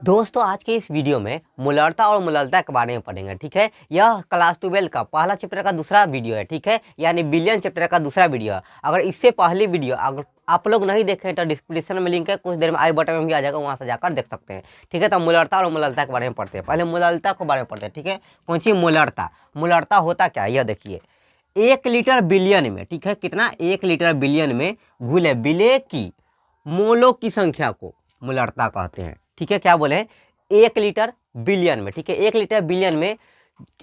दोस्तों आज के इस वीडियो में मोलरता और मोललता के बारे में पढ़ेंगे। ठीक है, यह क्लास 12 का पहला चैप्टर का दूसरा वीडियो है। ठीक है, यानी बिलियन चैप्टर का दूसरा वीडियो है। अगर इससे पहली वीडियो अगर आप लोग नहीं देखें तो डिस्क्रिप्शन में लिंक है, कुछ देर में आई बटन में भी आ जाएगा, वहाँ से जाकर देख सकते हैं। ठीक है, तो मोलरता और मोललता के बारे में पढ़ते हैं। पहले मोललता के बारे में पढ़ते हैं। ठीक है, कौन सी मोलरता? मोलरता होता क्या है यह देखिए। 1 लीटर बिलियन में, ठीक है, कितना? 1 लीटर बिलियन में घुले विलेय की मोलों की संख्या को मोलरता कहते हैं। ठीक है, क्या बोले? 1 लीटर बिलियन में। ठीक है, 1 लीटर बिलियन में,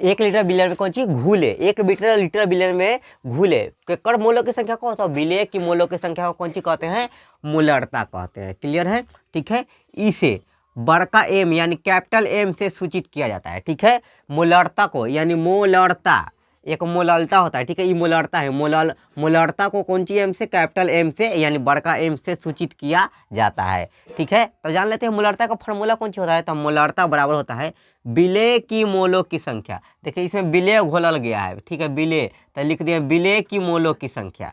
1 लीटर बिलियन में कौन सी? घुले। 1 लीटर बिलियन में घुले केकर मोलों की संख्या को, तो विलेय की मोलों की संख्या को कौन सी कहते हैं? मोलरता कहते हैं। क्लियर है? ठीक है, इसे बड़का एम यानी कैपिटल एम से सूचित किया जाता है। ठीक है, मोलरता को यानी मोलरता, एक मोललता होता है। ठीक है, ये मोलरता है। मोलरता को कौन सी एम से? कैपिटल एम से यानी बड़का एम से सूचित किया जाता है। ठीक है, तो जान लेते हैं मोलरता का फॉर्मूला कौन सी होता है। तो मोलरता बराबर होता है विलेय की मोलों की संख्या। देखिए इसमें विलेय घोलल गया है। ठीक है, विलेय तो लिख दिए विलेय की मोलों की संख्या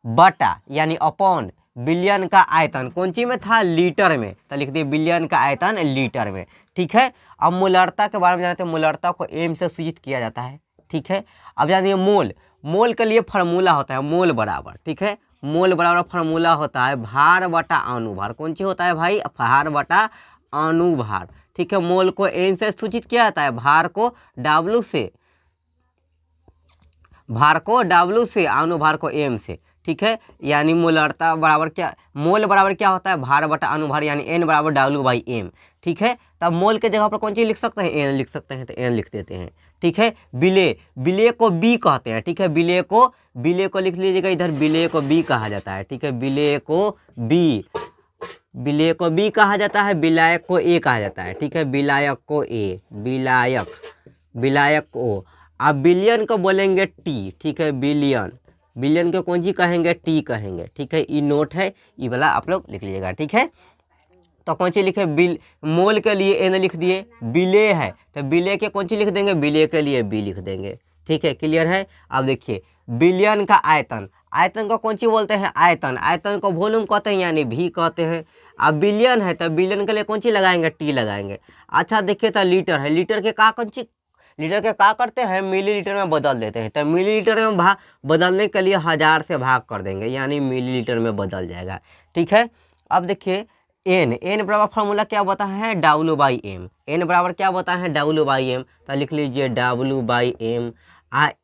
बटा यानी अपॉन बिलियन का आयतन। कौन सी में था? लीटर में, तो लिख दिए बिलियन का आयतन लीटर में। ठीक है, अब मोलरता के बारे में जानते हैं। मोलरता को एम से सूचित किया जाता है। ठीक है, अब जानिए मोल। मोल के लिए फार्मूला होता है मोल बराबर। ठीक है, मोल बराबर फार्मूला होता है भार बटा अनुभार। कौन सी होता है भाई? भार बटा अनुभार। ठीक है, मोल को एन से सूचित किया जाता है, भार को डब्ल्यू से, भार को डब्ल्यू से, अनुभार को एम से। ठीक है, यानी मोलरता बराबर क्या? मोल बराबर क्या होता है? भार बटा अनुभार यानी एन बराबर डब्ल्यू बाई एम। ठीक है, तब मोल के जगह पर कौन चीज लिख सकते हैं? एन लिख सकते हैं, तो एन लिख देते हैं। ठीक है, विलेय, विलेय को बी कहते हैं। ठीक है, विलेय को लिख लीजिएगा इधर, विलेय को बी कहा जाता है। ठीक है, विलेय को बी, विलेय को बी कहा जाता है, विलायक को ए कहा जाता है। ठीक है, विलायक को ए, विलायक को। अब बिलियन को बोलेंगे टी। ठीक है, बिलियन, बिलियन को कौन सी कहेंगे? टी कहेंगे। ठीक है, ई नोट है, ई वाला आप लोग लिख लीजिएगा। ठीक है, तो कौन सी लिखे? मोल के लिए एन लिख दिए, विलेय है तो विलेय के कौन सी लिख देंगे? विलेय के लिए बी लिख देंगे। ठीक है, क्लियर है? अब देखिए बिलियन का आयतन, आयतन को कौन सी बोलते हैं? आयतन, आयतन को वॉल्यूम कहते हैं यानी भी कहते हैं। अब बिलियन है तो बिलियन के लिए कौन सी लगाएंगे? टी लगाएंगे। अच्छा देखिए, तो लीटर है, लीटर के का कौन सी, लीटर के का करते हैं? मिलीलीटर में बदल देते हैं। तो मिलीलीटर में बदलने के लिए 1000 से भाग कर देंगे यानी मिलीलीटर में बदल जाएगा। ठीक है, अब देखिए एन बराबर फार्मूला क्या बता है? W by M. एन बराबर क्या बता है? W by M. तो लिख लीजिए डब्ल्यू बाई एम।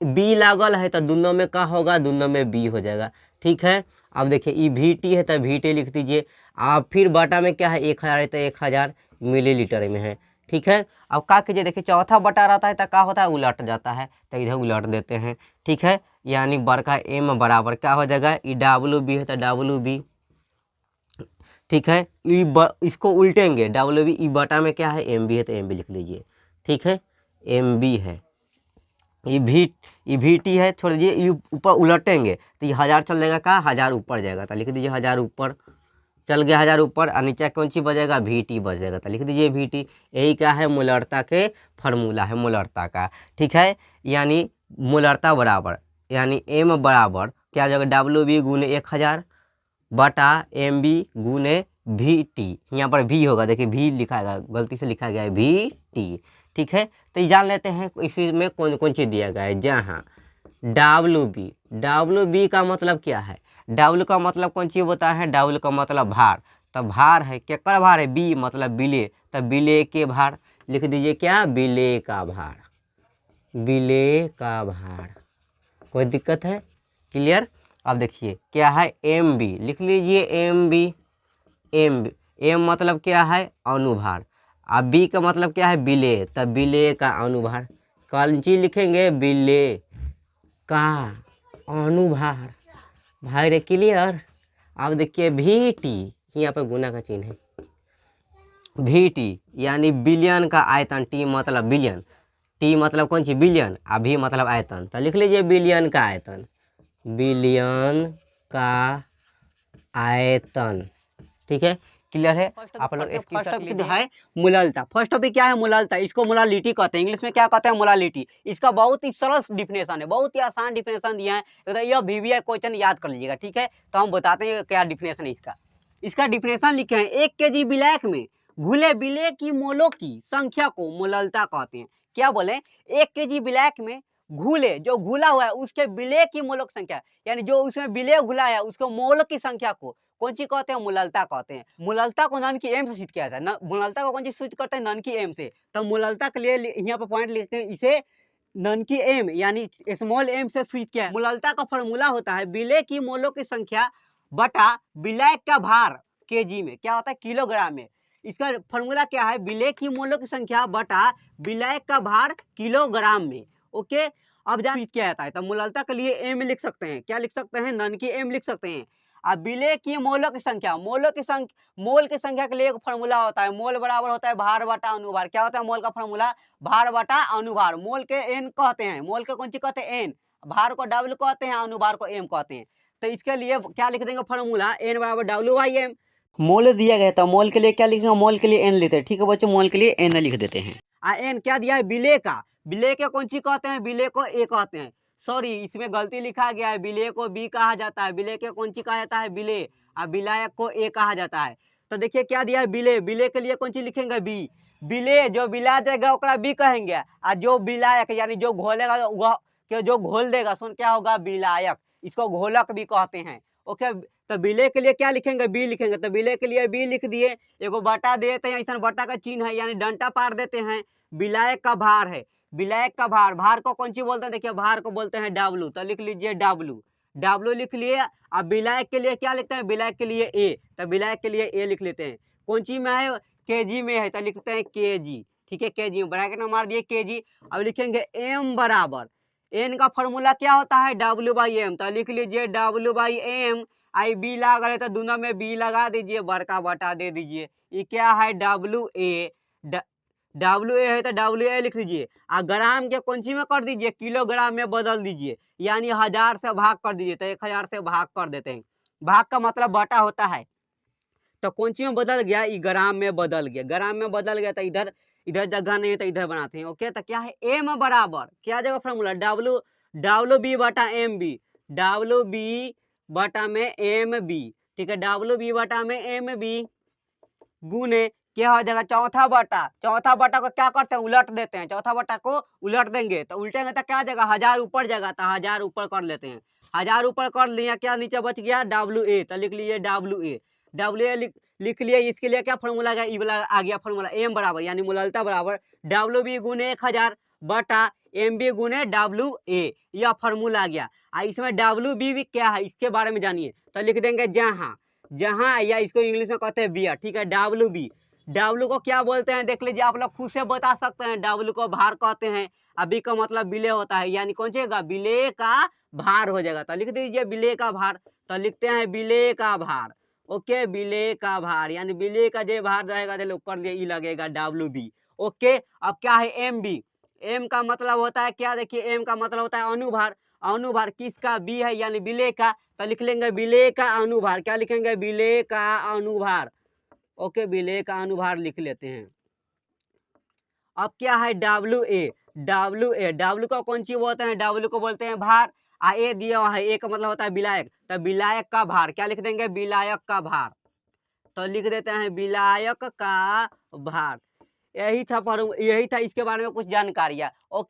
बी लागल है तो दोनों में क्या होगा? दोनों में बी हो जाएगा। ठीक है, अब देखिए ई वी टी है तो वी टी लिख दीजिए। आप फिर बटा में क्या है? 1000 है तो 1000 मिलीलीटर में है। ठीक है, अब क्या कीजिए, देखिए चौथा बटा रहता है तो क्या होता है? उलट जाता है, तो इधर उलट देते हैं। ठीक है, यानी बड़का एम बराबर क्या हो जाएगा? ई डब्ल्यू बी है तो डब्ल्यू बी। ठीक है, इसको उल्टेंगे, डब्ल्यू बी, ई बटा में क्या है? एम बी है तो एम बी लिख लीजिए। ठीक है, एम बी है, ई वी टी है, छोड़ दीजिए, ये ऊपर उलटेंगे तो ये 1000 चल जाएगा, का 1000 ऊपर जाएगा तो लिख दीजिए 1000 ऊपर चल गया, 1000 ऊपर, और नीचे कौन सी बचेगा? वी टी बच जाएगा तो लिख दीजिए वी टी। यही क्या है? मोलरता के फार्मूला है मोलरता का। ठीक है, यानी मोलरता बराबर यानी एम बराबर क्या हो जाएगा? डब्ल्यू बी गुने 1000 बटा एम बी गुने वी टी। यहाँ पर भी होगा, देखिए भी लिखा है, गलती से लिखा गया है वी टी। ठीक है, तो ये जान लेते हैं इसी में कौन कौन चीज़ दिया गया है। जहाँ डब्ल्यू बी का मतलब क्या है? डब्ल्यू का मतलब कौन चीज़ होता है? डब्ल्यू का मतलब भार, तो भार है, केकर भार है? बी मतलब विलेय, तो विलेय के भार लिख दीजिए क्या? विलेय का भार, विलेय का भार। कोई दिक्कत है? क्लियर? अब देखिए क्या है? एम बी लिख लीजिए, एम बी, एम मतलब क्या है? अनुभार। अब बी का मतलब क्या है? विलेय, तब विलेय का अनुभार। कौन चीज लिखेंगे? विलेय का अनुभार। भाई रे क्लियर? अब देखिए वी टी, यहाँ पर गुना का चिन्ह है, वी टी यानी बिलियन का आयतन। टी मतलब बिलियन, टी मतलब कौन सी? बिलियन, और भी मतलब आयतन, तो लिख लीजिए बिलियन का आयतन, बिलियन का आयतन। ठीक है, क्लियर है? आप लोग फर्स्ट टॉपिक जो है मोललता, फर्स्ट टॉपिक क्या है? मोललता, इसको मोलालिटी कहते हैं, इंग्लिश में क्या कहते हैं? मोलालिटी। इसका बहुत ही सरल डिफिनेशन है, बहुत ही आसान डिफिनेशन दिया है, तो यह वीवीआई क्वेश्चन याद कर लीजिएगा। ठीक है, तो हम बताते हैं क्या डिफिनेशन है इसका। इसका डिफिनेशन लिखे हैं, 1 kg विलायक में घुले विलेय की मोलों की संख्या को मोललता कहते हैं। क्या बोले, 1 केजी ब्लैक में घुले, जो घुला हुआ है उसके विलेय की मोलों की संख्या, यानी जो उसमें विलेय घुला है उसको मोल की संख्या को कौन सी कहते हैं, मोललता कहते हैं। मोललता को नन की एम से सूचित किया जाता है। मोललता को कौन सी सूचित करते हैं, नन की एम से। तो मोललता के लिए यहाँ पर पॉइंट लिखते हैं, इसे नन की एम यानी स्मॉल एम से सूचित किया है। मोललता का फॉर्मूला होता है विलेय की मोलों की संख्या बटा विलायक का भार केजी में, क्या होता है, किलोग्राम में। इसका फॉर्मूला क्या है, विलेय की मोलों की संख्या बटा विलायक का भार किलोग्राम में। ओके, अब जान क्या जाता है, तो मोललता के लिए एम लिख सकते हैं, क्या लिख सकते हैं, नन की एम लिख सकते हैं। अब विलेय की मोलों की संख्या, मोल की संख्या के लिए एक फॉर्मूला होता है, मोल बराबर होता है भार बटा अनुभार। क्या होता है मोल का फॉर्मूला, भार बटा अनुभार। मोल के एन कहते हैं, मोल के कौन सी कहते हैं, एन, भार को डब्ल्यू कहते हैं, अनुभार को एम कहते हैं। तो इसके लिए क्या लिख देंगे फॉर्मूला, एन बराबर डब्ल्यू बाई एम। मोल दिया गया तो मोल के लिए क्या लिखेंगे, मोल के लिए एन लिखते हैं, ठीक है बच्चों, मोल के लिए एन लिख देते हैं। एन क्या दिया है, विलेय का, विलेय के कौन सी कहते हैं, विलेय को ए कहते हैं। सॉरी, इसमें गलती लिखा गया है, विलेय को बी कहा जाता है, विलेय के कौन सी कहा जाता है, विलेय, और विलायक को ए कहा जाता है। तो देखिए क्या दिया है, विलेय, विलेय के लिए कौन सी लिखेंगे, बी। विलेय जो विला जाएगा ओकरा बी कहेंगे, और जो विलायक यानी जो घोलेगा वह जो घोल देगा सुन क्या होगा, विलायक, इसको घोलक भी कहते हैं। ओके, तो विलेय के लिए क्या लिखेंगे, बी लिखेंगे। तो विलेय के लिए बी लिख दिए, एगो बटा देते हैं, ऐसा बटा का चिन्ह है यानी डंटा पार देते हैं। विलायक का भार है, विलायक का भार, भार को कौन सी बोलते हैं, देखिए भार को बोलते हैं डब्लू। तो लिख लीजिए डब्लू, डब्लू लिख लिए। अब विलायक के लिए क्या लिखते हैं, विलायक के लिए ए, तो विलायक के लिए ए लिख लेते हैं। कौन सी में है, केजी में है, तो लिखते हैं केजी, ठीक है, केजी, ब्रैकेट में मार दिए केजी। अब लिखेंगे एम बराबर, एन का फॉर्मूला क्या होता है, डब्ल्यू बाई एम। तो लिख लीजिए W by M, I B लगा रहे तो दोनों में बी लगा दीजिए, बड़का बटा दे दीजिए। ये क्या है, डब्ल्यू ए, डब्ल्यू ए है तो डब्ल्यू ए लिख लीजिए। और ग्राम के कौन सी में कर दीजिए, किलोग्राम में बदल दीजिए, यानी 1000 से भाग कर दीजिए। तो 1000 से भाग कर देते हैं, भाग का मतलब बटा होता है। तो कौन सी में बदल गया, ये ग्राम में बदल गया, ग्राम में बदल गया तो इधर इधर जगह नहीं है तो इधर बनाते हैं। ओके, तो क्या है, एम बराबर क्या जगह फॉर्मूला, डब्ल्यू, डब्ल्यू बी बटा एम बी, डब्ल्यू बी बटा में एम बी, ठीक है, डब्ल्यू बी बटा में एम बी गुने क्या हो जाएगा, चौथा बटा, चौथा बटा को क्या करते हैं, उलट देते हैं, चौथा बटा को उलट देंगे तो उल्टेंगे तो क्या जाएगा, 1000 ऊपर जाएगा, तो 1000 ऊपर कर लेते हैं। 1000 ऊपर कर लिया, क्या नीचे बच गया, डब्ल्यू ए। तो लिख लीजिए डब्ल्यू ए, डब्ल्यू ए लिख लिए। इसके लिए क्या फॉर्मूला गया, ई वाला आ गया फॉर्मूला, एम बराबर यानी मोललता बराबर डब्ल्यू बी गुने 1000 बटा एम बी गुने डब्ल्यू ए, यह फॉर्मूला आ गया। इसमें डब्ल्यू बी क्या है इसके बारे में जानिए, तो लिख देंगे जहाँ, जहाँ, या इसको इंग्लिश में कहते हैं बियर, ठीक है, डब्ल्यू बी। डब्ल्यू को क्या बोलते हैं, देख लीजिए, आप लोग खुद से बता सकते हैं। डब्ल्यू को भार कहते हैं, अभी का मतलब विलेय होता है, यानी कौन सी विलेय का भार हो जाएगा। तो लिख दीजिए विलेय का भार, तो लिखते हैं विलेय का भार। ओके, विलेय का भार यानी विलेय का जो भार जाएगा कर लिए, ई लगेगा डब्ल्यू बी। ओके, अब क्या है, एम बी, एम का मतलब होता है क्या, देखिए एम का मतलब होता है अनुभार, अनुभार किसका, बी है यानी विलेय का। तो लिख लेंगे विलेय का अनुभार, क्या लिखेंगे, विलेय का अनुभार। ओके, विलेय का अनुभार लिख लेते हैं। अब क्या है, W A, W A, W को कौन सी बोलते हैं, डब्ल्यू को बोलते हैं भार। ए दिया हुआ है, ए का मतलब होता है विलायक, तो विलायक का भार क्या लिख देंगे, विलायक का भार। तो लिख देते हैं विलायक का भार। यही था इसके बारे में कुछ जानकारियां। ओके।